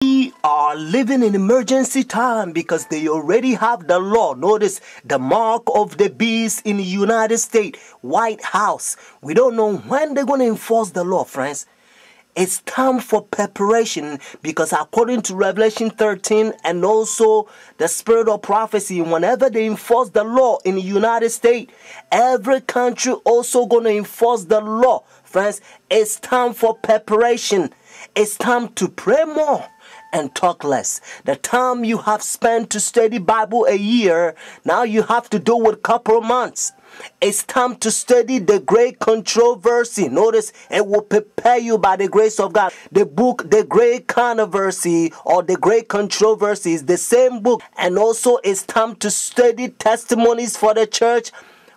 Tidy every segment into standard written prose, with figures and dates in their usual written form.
We are living in emergency time because they already have the law. Notice the mark of the beast in the United States, White House. We don't know when they're going to enforce the law, friends. It's time for preparation because according to Revelation 13 and also the spirit of prophecy, whenever they enforce the law in the United States, every country also going to enforce the law. Friends, it's time for preparation. It's time to pray more and talk less. The time you have spent to study Bible a year, now you have to do it a couple of months. It's time to study the great controversy. Notice it will prepare you by the grace of God. The book, The Great Controversy or The Great Controversy is the same book. And also it's time to study Testimonies for the Church,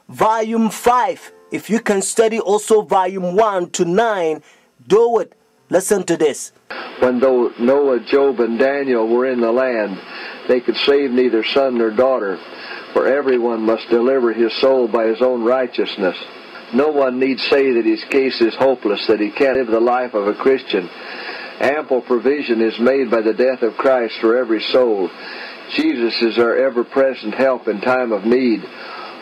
Volume 5. If you can study also Volume 1 to 9, do it. Listen to this. When though Noah, Job, and Daniel were in the land, they could save neither son nor daughter, for everyone must deliver his soul by his own righteousness. No one need say that his case is hopeless, that he can't live the life of a Christian. Ample provision is made by the death of Christ for every soul. Jesus is our ever-present help in time of need.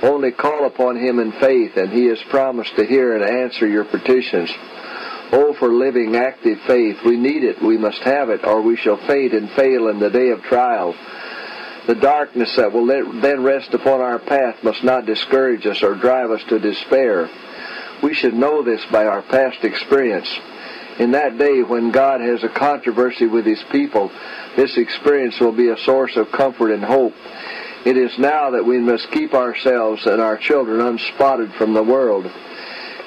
Only call upon him in faith, and he has promised to hear and answer your petitions. Oh, for living, active faith. We need it. We must have it, or we shall faint and fail in the day of trial. The darkness that will then rest upon our path must not discourage us or drive us to despair. We should know this by our past experience. In that day when God has a controversy with his people, this experience will be a source of comfort and hope. It is now that we must keep ourselves and our children unspotted from the world.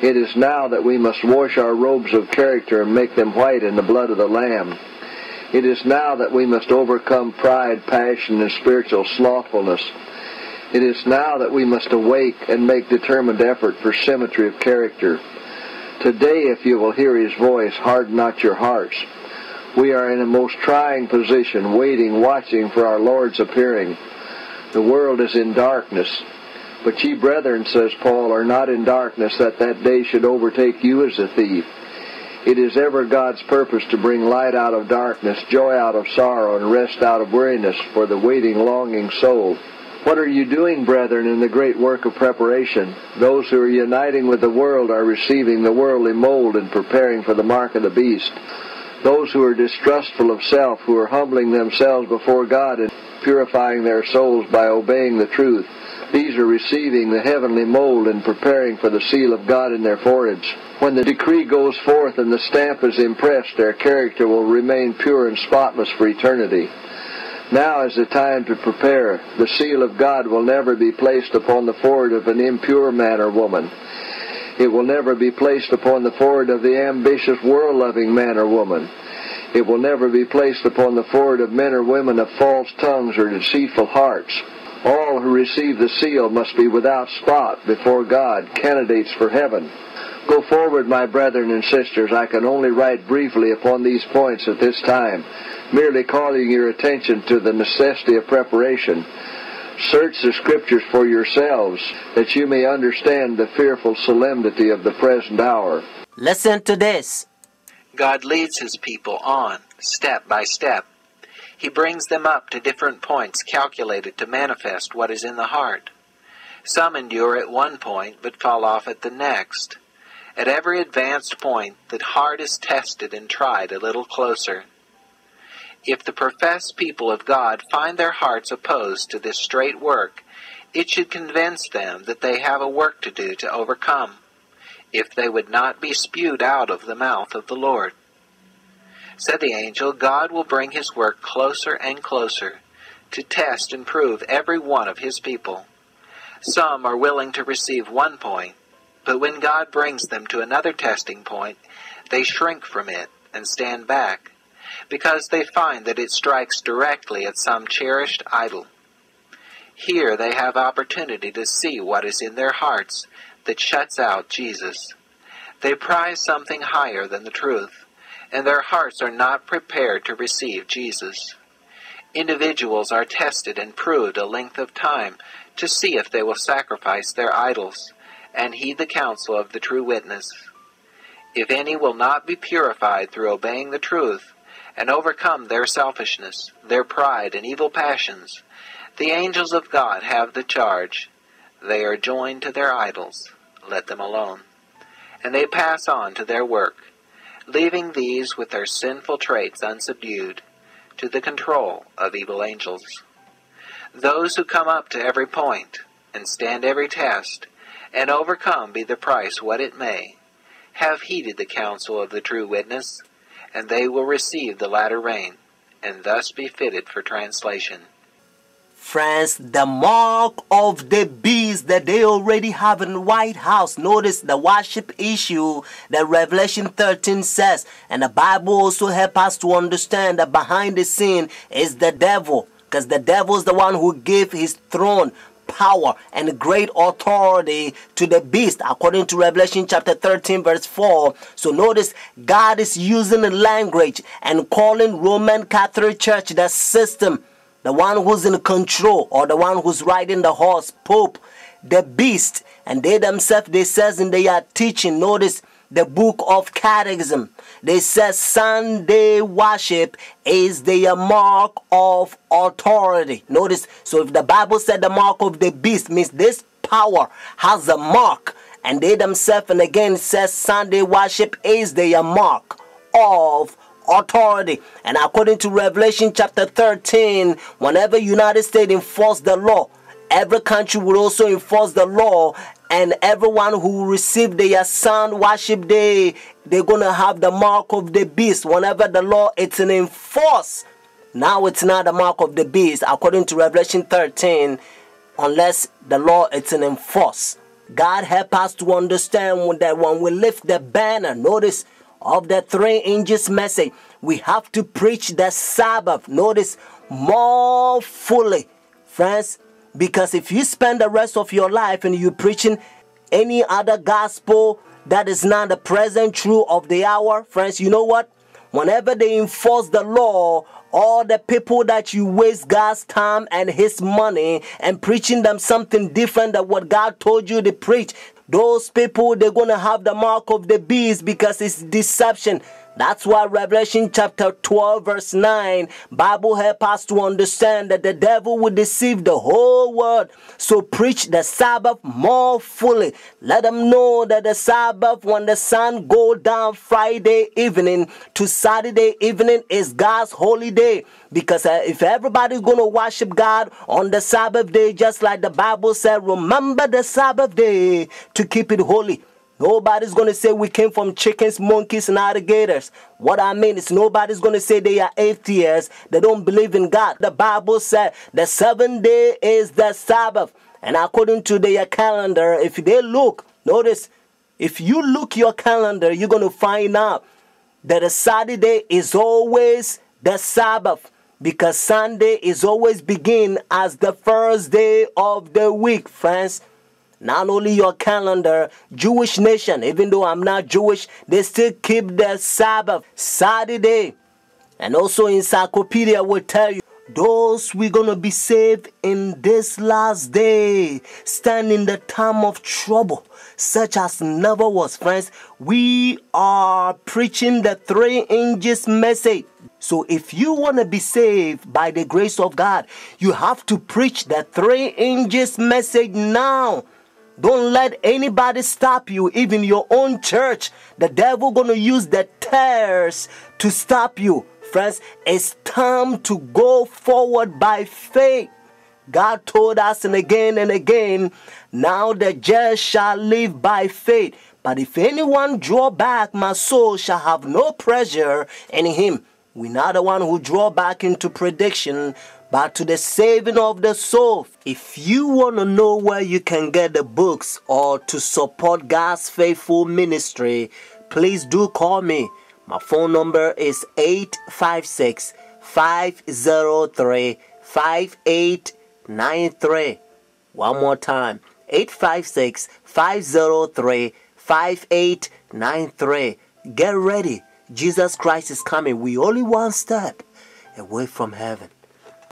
It is now that we must wash our robes of character and make them white in the blood of the Lamb. It is now that we must overcome pride, passion, and spiritual slothfulness. It is now that we must awake and make determined effort for symmetry of character. Today, if you will hear his voice, harden not your hearts. We are in a most trying position, waiting, watching for our Lord's appearing. The world is in darkness. But ye, brethren, says Paul, are not in darkness, that day should overtake you as a thief. It is ever God's purpose to bring light out of darkness, joy out of sorrow, and rest out of weariness for the waiting, longing soul. What are you doing, brethren, in the great work of preparation? Those who are uniting with the world are receiving the worldly mold and preparing for the mark of the beast. Those who are distrustful of self, who are humbling themselves before God and purifying their souls by obeying the truth, these are receiving the heavenly mold and preparing for the seal of God in their foreheads. When the decree goes forth and the stamp is impressed, their character will remain pure and spotless for eternity. Now is the time to prepare. The seal of God will never be placed upon the forehead of an impure man or woman. It will never be placed upon the forehead of the ambitious, world-loving man or woman. It will never be placed upon the forehead of men or women of false tongues or deceitful hearts. All who receive the seal must be without spot before God, candidates for heaven. Go forward, my brethren and sisters. I can only write briefly upon these points at this time, merely calling your attention to the necessity of preparation. Search the Scriptures for yourselves, that you may understand the fearful solemnity of the present hour. Listen to this. God leads his people on, step by step. He brings them up to different points calculated to manifest what is in the heart. Some endure at one point, but fall off at the next. At every advanced point, the heart is tested and tried a little closer. If the professed people of God find their hearts opposed to this straight work, it should convince them that they have a work to do to overcome, if they would not be spewed out of the mouth of the Lord. Said the angel, God will bring his work closer and closer to test and prove every one of his people. Some are willing to receive one point, but when God brings them to another testing point, they shrink from it and stand back, because they find that it strikes directly at some cherished idol. Here they have opportunity to see what is in their hearts that shuts out Jesus. They prize something higher than the truth, and their hearts are not prepared to receive Jesus. Individuals are tested and proved a length of time to see if they will sacrifice their idols and heed the counsel of the true witness. If any will not be purified through obeying the truth, and overcome their selfishness, their pride, and evil passions, the angels of God have the charge. They are joined to their idols. Let them alone. And they pass on to their work, leaving these with their sinful traits unsubdued, to the control of evil angels. Those who come up to every point, and stand every test, and overcome be the price what it may, have heeded the counsel of the true witness, and they will receive the latter rain, and thus be fitted for translation. Friends, the mark of the beast that they already have in the White House. Notice the worship issue that Revelation 13 says. And the Bible also helps us to understand that behind the scene is the devil. Because the devil is the one who gave his throne, power, and great authority to the beast, according to Revelation chapter 13 verse 4. So notice God is using the language and calling Roman Catholic Church the system, the one who's in control, or the one who's riding the horse, Pope, the beast. And they themselves, they says in their teaching, notice the book of Catechism, they says Sunday worship is the mark of authority. Notice, so if the Bible said the mark of the beast, means this power has a mark. And they themselves, and again, says Sunday worship is the mark of authority. And according to Revelation chapter 13, whenever United States enforce the law, every country will also enforce the law, and everyone who will receive their Sun worship day, they're going to have the mark of the beast. Whenever the law it's in enforce, now it's not the mark of the beast, according to Revelation 13, unless the law it's in enforce. God help us to understand that when we lift the banner, notice, of the 3 angels message, we have to preach the Sabbath, notice, more fully, friends, because if you spend the rest of your life and you're preaching any other gospel that is not the present truth of the hour, friends, you know what? Whenever they enforce the law, all the people that you waste God's time and his money and preaching them something different than what God told you to preach, those people, they're going to have the mark of the beast, because it's deception. That's why Revelation chapter 12 verse 9, Bible help us to understand that the devil will deceive the whole world. So preach the Sabbath more fully. Let them know that the Sabbath, when the sun go down Friday evening to Saturday evening, is God's holy day. Because if everybody's going to worship God on the Sabbath day, just like the Bible said, remember the Sabbath day to keep it holy. Nobody's going to say we came from chickens, monkeys, and alligators. What I mean is nobody's going to say they are atheists. They don't believe in God. The Bible said the 7th day is the Sabbath. And according to their calendar, if they look, notice, if you look your calendar, you're going to find out that a Saturday is always the Sabbath. Because Sunday is always begin as the first day of the week, friends. Not only your calendar, Jewish nation, even though I'm not Jewish, they still keep the Sabbath, Saturday. And also encyclopedia will tell you, those we're going to be saved in this last day, stand in the time of trouble, such as never was, friends. We are preaching the 3 angels message. So if you want to be saved by the grace of God, you have to preach the 3 angels message now. Don't let anybody stop you, even your own church. The devil gonna use the tares to stop you. Friends, it's time to go forward by faith. God told us and again, now the just shall live by faith. But if anyone draw back, my soul shall have no pleasure in him. We're not the one who draw back into prediction, but to the saving of the soul. If you want to know where you can get the books or to support God's faithful ministry, please do call me. My phone number is 856-503-5893. One more time, 856-503-5893. Get ready. Jesus Christ is coming. We only one step away from heaven.